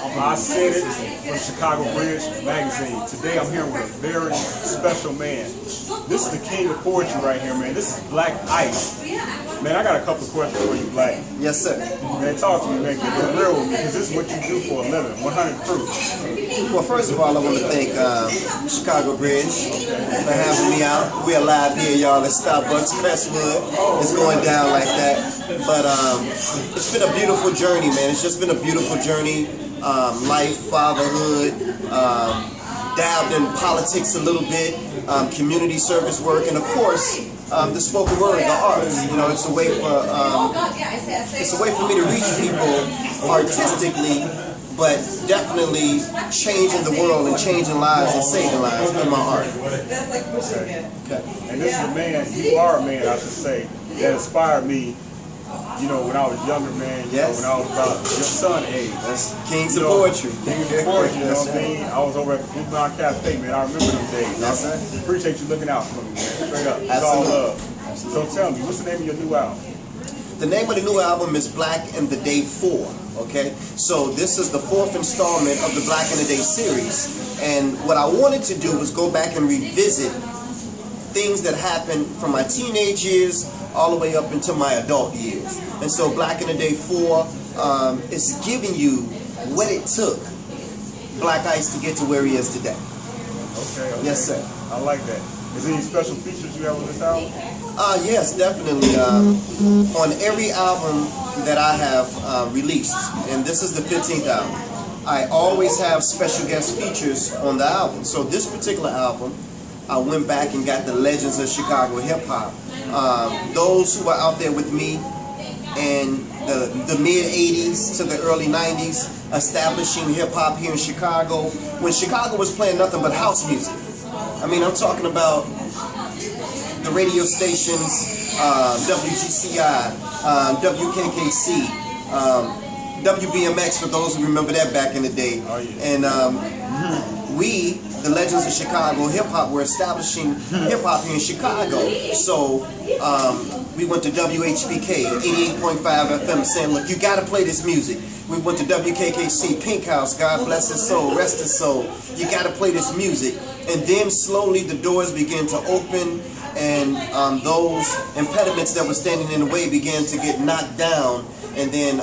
I said it from Chicago Bridge Magazine. Today I'm here with a very special man. This is the king of poetry right here, man. This is Blaq Ice. Man, I got a couple of questions for you, Blaq. Yes, sir. Man, talk to me, man. Get real with me, because this is what you do for a living. 100 proof. Well, first of all, I want to thank Chicago Bridge for having me out. We're live here, y'all, at Starbucks, Crestwood. It's going down like that. But it's been a beautiful journey, man. It's just been a beautiful journey. Life, fatherhood, dabbed in politics a little bit, community service work, and of course, the spoken word, the arts. You know, it's a way for me to reach people artistically, but definitely changing the world and changing lives and saving lives with my art. Okay. And this is a man, you are a man, I should say, that inspired me. You know, when I was younger, man, you know, when I was about your son age. That's Kings of Poetry. Kings of Poetry, you know what I mean? I was over at the Blue Mountain Cafe, man. I remember them days. Yes, sir. Appreciate you looking out for me, man. Straight up. It's all love. So tell me, what's the name of your new album? The name of the new album is Blaq and the Day 4, okay? So this is the 4th installment of the Blaq and the Day series. And what I wanted to do was go back and revisit things that happened from my teenage years all the way up into my adult years. And so Blaq and the Day 4 is giving you what it took Blaq Ice to get to where he is today. Okay. Yes, sir. I like that. Is there any special features you have with this album? Yes, definitely. On every album that I have released, and this is the 15th album, I always have special guest features on the album. So this particular album, I went back and got the legends of Chicago hip-hop. Those who were out there with me in the mid-'80s to the early '90s, establishing hip-hop here in Chicago, when Chicago was playing nothing but house music. I mean, I'm talking about the radio stations, WGCI, WKKC, WBMX, for those who remember that back in the day. Oh, yeah. And we, the legends of Chicago hip-hop, were establishing hip-hop here in Chicago. So we went to WHBK, 88.5 FM, saying, look, you got to play this music. We went to WKKC, Pink House, God bless his soul, rest his soul. You got to play this music. And then slowly the doors began to open, and those impediments that were standing in the way began to get knocked down. And then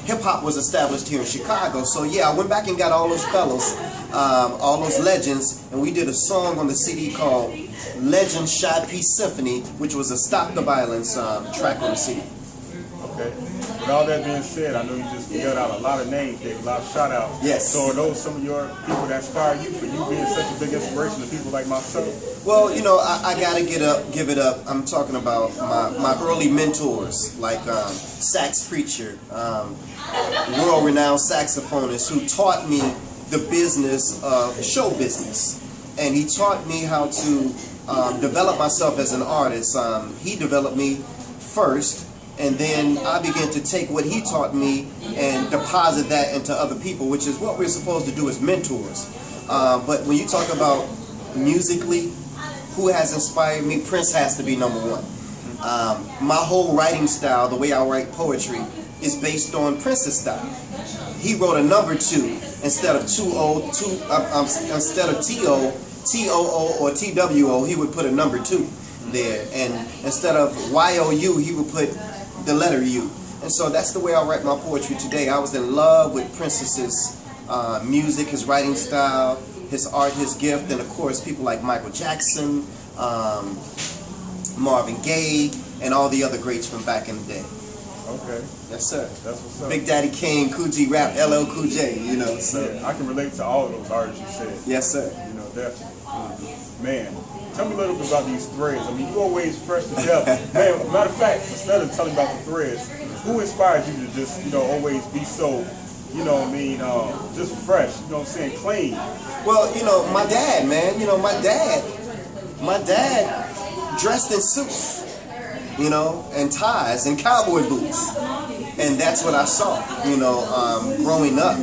hip-hop was established here in Chicago. So yeah, I went back and got all those fellows, all those legends, and we did a song on the CD called Legends Shy Peace Symphony, which was a Stop the Violence track on the CD. Okay. With all that being said, I know you just yelled out a lot of names there, a lot of shout-outs. Yes. So are those some of your people that inspire you, for you being such a big inspiration to people like myself? Well, you know, I gotta give it up. I'm talking about my early mentors, like Sax Preacher, world-renowned saxophonist, who taught me the business of show business. And he taught me how to develop myself as an artist. He developed me first, and then I began to take what he taught me and deposit that into other people, which is what we're supposed to do as mentors. But when you talk about musically, who has inspired me, Prince has to be #1. My whole writing style, the way I write poetry, is based on Prince's style. He wrote a number 2 instead of instead of T-O, T-O-O or T-W-O, he would put a number 2 there. And instead of Y-O-U, he would put the letter U. And so that's the way I write my poetry today. I was in love with Prince's music, his writing style, his art, his gift, and of course people like Michael Jackson, Marvin Gaye, and all the other greats from back in the day. Okay. Yes, sir. That's what's up. Big Daddy Kane, Cool G Rap, LL Cool J, you know. So. Yeah, I can relate to all of those artists you said. Yes, sir. You know, definitely. Man, tell me a little bit about these threads. I mean, you always fresh to death. Man, matter of fact, instead of telling about the threads, who inspired you to just, you know, always be so, you know what I mean, just fresh, you know what I'm saying, clean? Well, you know, my dad, man, you know, my dad dressed in suits, you know, and ties and cowboy boots. And that's what I saw, you know, growing up.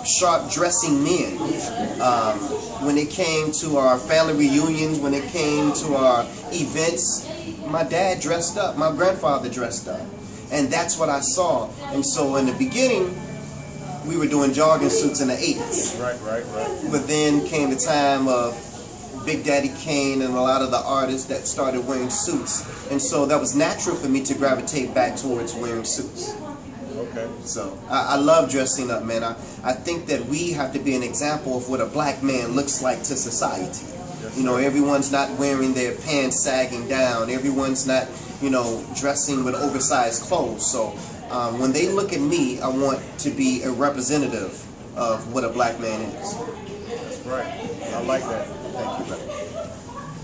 Sharp dressing men. When it came to our family reunions, when it came to our events, my dad dressed up, my grandfather dressed up. And that's what I saw. And so in the beginning, we were doing jogging suits in the 80s. Right. But then came the time of Big Daddy Kane and a lot of the artists that started wearing suits. And so that was natural for me to gravitate back towards wearing suits. Okay. So I love dressing up, man. I think that we have to be an example of what a black man looks like to society. Yes, you know, sir. everyone's not wearing their pants sagging down. Everyone's not, you know, dressing with oversized clothes. So when they look at me, I want to be a representative of what a black man is. That's right. I like that. Thank you, brother.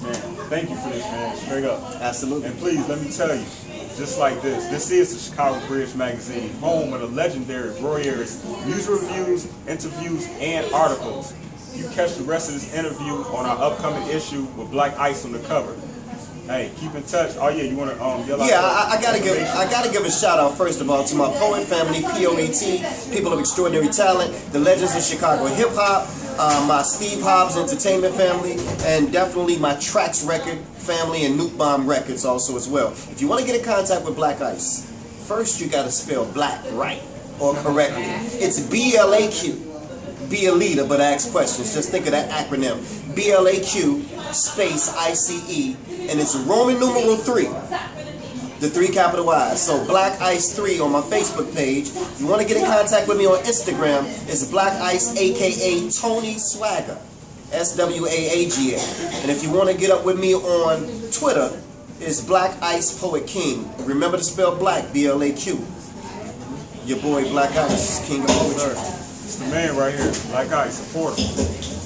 Man, thank you for this, man. Straight up. Absolutely. And please, let me tell you, just like this is the Chicago Bridge Magazine, home of the legendary Roy Ayers music reviews, interviews, and articles. You catch the rest of this interview on our upcoming issue with Blaq Ice on the cover. Hey, keep in touch. Oh yeah, you want to yell out? Yeah, I gotta give a shout out first of all to my poet family, POET, people of extraordinary talent, the legends of Chicago hip hop, my Steve Hobbs Entertainment family, and definitely my Trax Record family and Nuke Bomb Records also as well. If you want to get in contact with Blaq Ice, first you gotta spell black right or correctly. It's BLAQ. Be a leader, but ask questions. Just think of that acronym. BLAQ space ICE, and it's Roman numeral 3. The 3 capital I's. So Blaq Ice 3 on my Facebook page. If you want to get in contact with me on Instagram, it's Blaq Ice, aka Tony Swagger. SWAAGA. And if you want to get up with me on Twitter, it's Blaq Ice Poet King. Remember to spell black, BLAQ. Your boy Blaq Ice, King of Poetry. It's the man right here, Blaq Ice, support him.